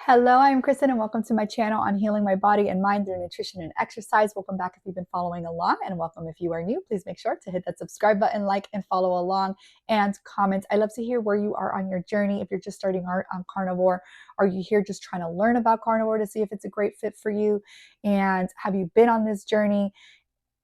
Hello, I'm Kristin and welcome to my channel on healing my body and mind through nutrition and exercise. Welcome back if you've been following along, and welcome if you are new. Please make sure to hit that subscribe button, like and follow along, and comment. I love to hear where you are on your journey. If you're just starting out on carnivore, are you here just trying to learn about carnivore to see if it's a great fit for you? And have you been on this journey?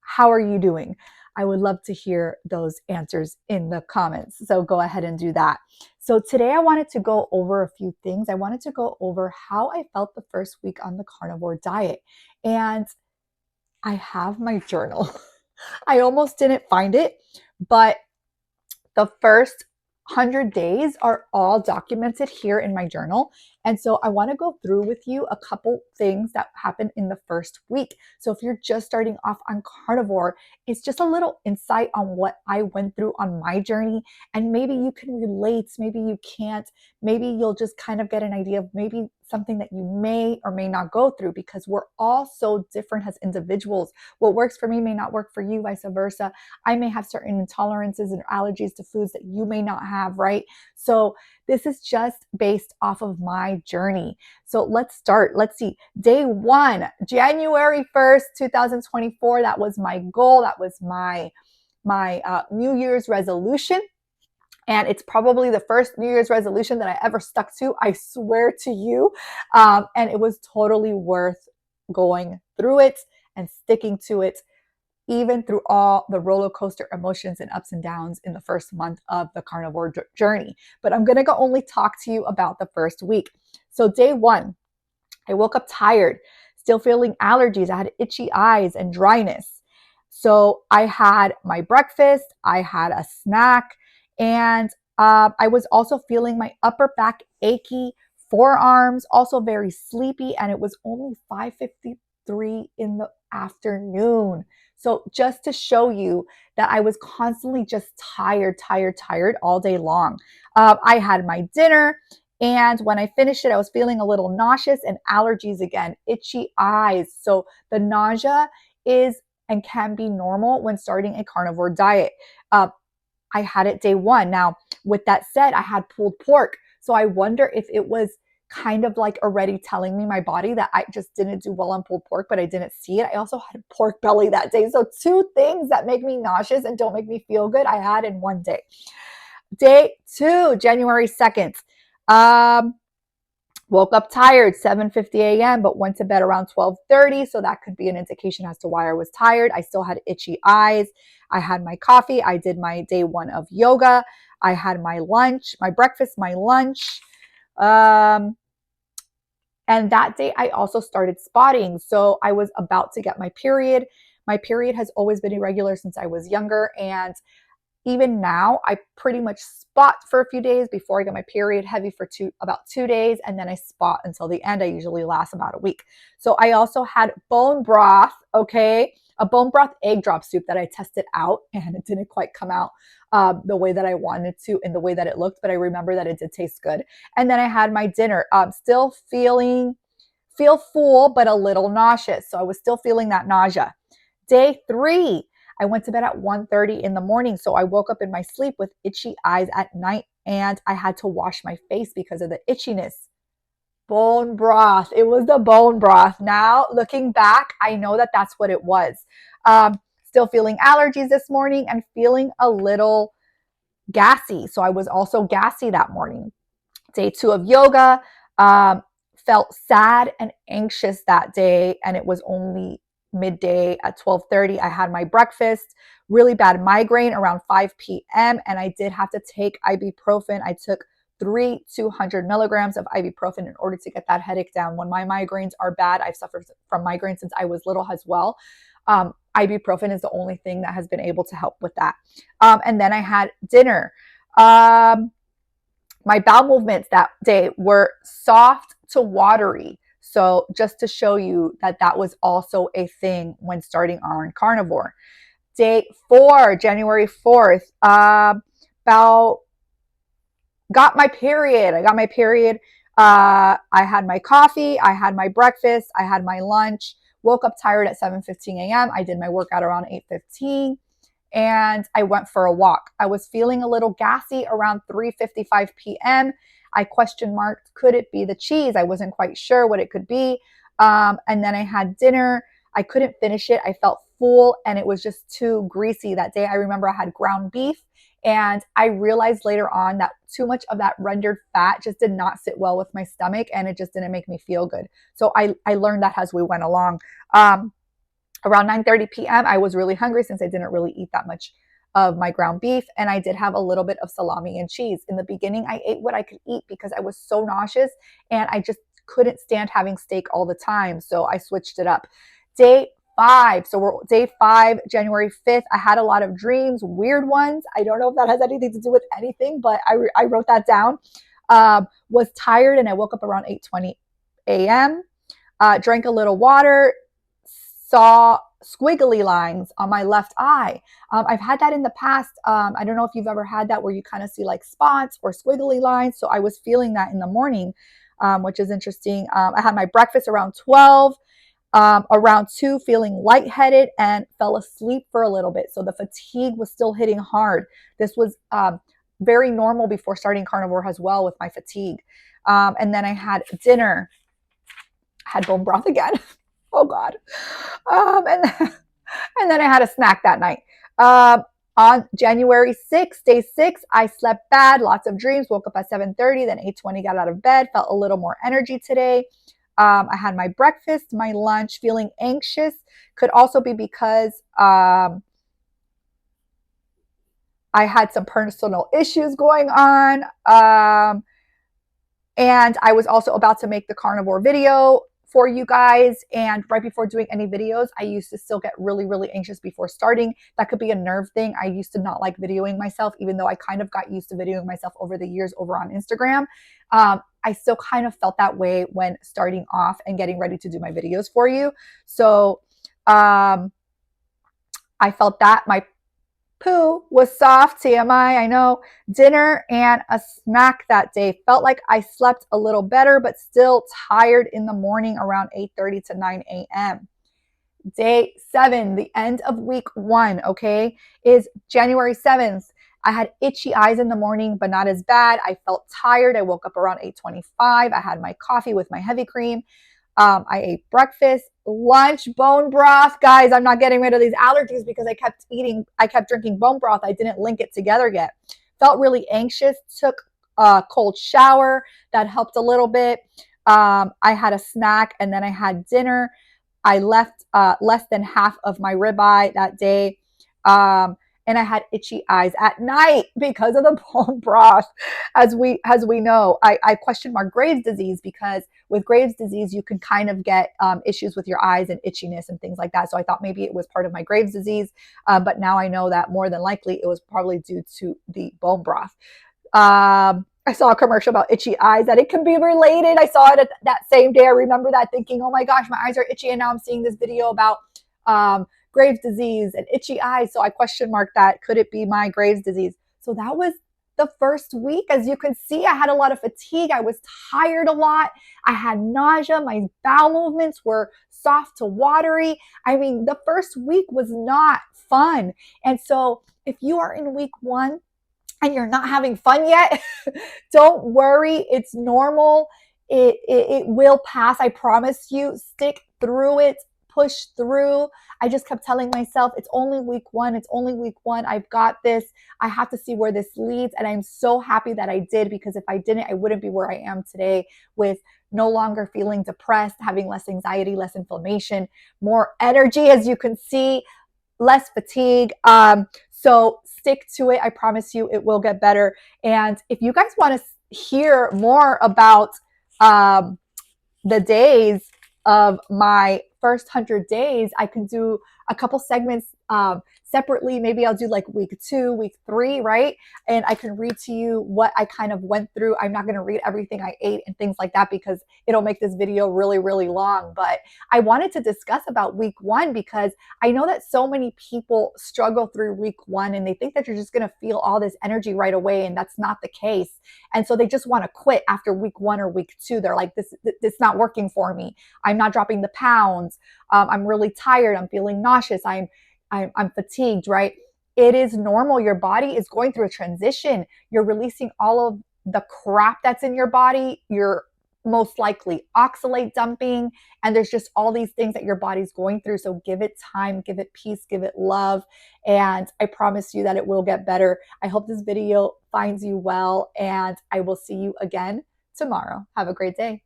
How are you doing? I would love to hear those answers in the comments. So go ahead and do that. So today I wanted to go over a few things. I wanted to go over how I felt the first week on the carnivore diet. And I have my journal. I almost didn't find it, but the first 100 days are all documented here in my journal. And so I want to go through with you a couple things that happened in the first week. So if you're just starting off on carnivore, it's just a little insight on what I went through on my journey. And maybe you can relate, maybe you can't, maybe you'll just kind of get an idea of maybe something that you may or may not go through, because we're all so different as individuals. What works for me may not work for you, vice versa. I may have certain intolerances and allergies to foods that you may not have, right? So this is just based off of my journey. So let's start. Let's see. Day one, January 1st, 2024. That was my goal. That was my New Year's resolution. And it's probably the first New Year's resolution that I ever stuck to, I swear to you. And it was totally worth going through it and sticking to it, even through all the roller coaster emotions and ups and downs in the first month of the carnivore journey. But I'm going to only talk to you about the first week. So day one, I woke up tired, still feeling allergies. I had itchy eyes and dryness. So I had my breakfast, I had a snack, and I was also feeling my upper back achy, forearms, also very sleepy, and it was only 5:53 in the afternoon. So just to show you that I was constantly just tired all day long. I had my dinner, and when I finished it, I was feeling a little nauseous and allergies again, itchy eyes. So the nausea is and can be normal when starting a carnivore diet. I had it day one. Now, with that said, I had pulled pork. So I wonder if it was kind of like already telling me, my body, that I just didn't do well on pulled pork, but I didn't see it. I also had pork belly that day. So two things that make me nauseous and don't make me feel good, I had in one day. Day two, January 2nd. Woke up tired, 7:50 a.m., but went to bed around 12:30. So that could be an indication as to why I was tired. I still had itchy eyes. I had my coffee. I did my day one of yoga. I had my lunch, my breakfast, my lunch. And that day I also started spotting. So I was about to get my period. My period has always been irregular since I was younger. And even now, I pretty much spot for a few days before I get my period, heavy for about 2 days, and then I spot until the end. I usually last about a week. So I also had bone broth, okay? A bone broth egg drop soup that I tested out, and it didn't quite come out the way that I wanted to in the way that it looked, but I remember that it did taste good. And then I had my dinner, still feel full, but a little nauseous. So I was still feeling that nausea. Day three, I went to bed at 1:30 in the morning. So I woke up in my sleep with itchy eyes at night, and I had to wash my face because of the itchiness. Bone broth. It was the bone broth. Now, looking back, I know that that's what it was. Still feeling allergies this morning and feeling a little gassy. So I was also gassy that morning. Day two of yoga. Felt sad and anxious that day, and it was only midday at 12:30. I had my breakfast, really bad migraine around 5 p.m. and I did have to take ibuprofen. I took 200 milligrams of ibuprofen in order to get that headache down. When my migraines are bad, I've suffered from migraines since I was little as well. Ibuprofen is the only thing that has been able to help with that. And then I had dinner. My bowel movements that day were soft to watery. So just to show you that that was also a thing when starting on carnivore. Day four, January 4th, got my period. I got my period. I had my coffee. I had my breakfast. I had my lunch. Woke up tired at 7:15 a.m. I did my workout around 8:15. And I went for a walk. I was feeling a little gassy around 3:55 p.m. I question marked, could it be the cheese? I wasn't quite sure what it could be. And then I had dinner. I couldn't finish it. I felt full and it was just too greasy that day. I remember I had ground beef, and I realized later on that too much of that rendered fat just did not sit well with my stomach, and it just didn't make me feel good. So I learned that as we went along. Around 9:30 p.m., I was really hungry since I didn't really eat that much of my ground beef, and I did have a little bit of salami and cheese. In the beginning, I ate what I could eat because I was so nauseous and I just couldn't stand having steak all the time. So I switched it up. Day 5. So we're day 5, January 5th. I had a lot of dreams, weird ones. I don't know if that has anything to do with anything, but I wrote that down. Was tired and I woke up around 8:20 a.m. Drank a little water, saw squiggly lines on my left eye. I've had that in the past. I don't know if you've ever had that where you kind of see like spots or squiggly lines. So I was feeling that in the morning, which is interesting. I had my breakfast around 12. Around 2, feeling lightheaded and fell asleep for a little bit. So the fatigue was still hitting hard. This was very normal before starting carnivore as well with my fatigue. And then I had dinner, had bone broth again. Oh God. And then I had a snack that night. On January 6th, day 6, I slept bad, lots of dreams, woke up at 7:30, then 8:20, got out of bed, felt a little more energy today. I had my breakfast, my lunch, feeling anxious. Could also be because I had some personal issues going on. And I was also about to make the carnivore video for you guys. And right before doing any videos, I used to still get really, really anxious before starting. That could be a nerve thing. I used to not like videoing myself, even though I kind of got used to videoing myself over the years over on Instagram. I still kind of felt that way when starting off and getting ready to do my videos for you. So I felt that my poo was soft, TMI, I know. Dinner and a snack that day. Felt like I slept a little better, but still tired in the morning around 8:30 to 9 a.m. Day 7, the end of week 1, okay, is January 7th. I had itchy eyes in the morning, but not as bad. I felt tired. I woke up around 8:25. I had my coffee with my heavy cream. I ate breakfast, lunch, bone broth. Guys, I'm not getting rid of these allergies because I kept drinking bone broth. I didn't link it together yet. Felt really anxious, took a cold shower. That helped a little bit. I had a snack and then I had dinner. I left less than half of my ribeye that day. And I had itchy eyes at night because of the bone broth. As we know, I questioned my Graves' disease because with Graves' disease, you can kind of get issues with your eyes and itchiness and things like that. So I thought maybe it was part of my Graves' disease. But now I know that more than likely it was probably due to the bone broth. I saw a commercial about itchy eyes, that it can be related. I saw it that same day. I remember that thinking, oh my gosh, my eyes are itchy. And now I'm seeing this video about Graves' disease and itchy eyes. So I question marked that. Could it be my Graves' disease? So that was the first week. As you can see, I had a lot of fatigue. I was tired a lot. I had nausea. My bowel movements were soft to watery. I mean, the first week was not fun. And so if you are in week 1 and you're not having fun yet, don't worry. It's normal. It will pass. I promise you. Stick through it. Push through. I just kept telling myself, it's only week 1. It's only week 1. I've got this. I have to see where this leads. And I'm so happy that I did, because if I didn't, I wouldn't be where I am today, with no longer feeling depressed, having less anxiety, less inflammation, more energy, as you can see, less fatigue. So stick to it. I promise you it will get better. And if you guys want to hear more about the days of my first 100 days, I can do a couple segments separately. Maybe I'll do like week 2, week 3, right? And I can read to you what I kind of went through. I'm not going to read everything I ate and things like that because it'll make this video really, really long. But I wanted to discuss about week 1 because I know that so many people struggle through week 1 and they think that you're just going to feel all this energy right away. And that's not the case. And so they just want to quit after week 1 or week 2. They're like, this not working for me. I'm not dropping the pounds. I'm really tired. I'm feeling nauseous. I'm fatigued, right? It is normal. Your body is going through a transition. You're releasing all of the crap that's in your body, you're most likely oxalate dumping, and there's just all these things that your body's going through. So give it time, give it peace, give it love, and I promise you that it will get better. I hope this video finds you well, and I will see you again tomorrow. Have a great day.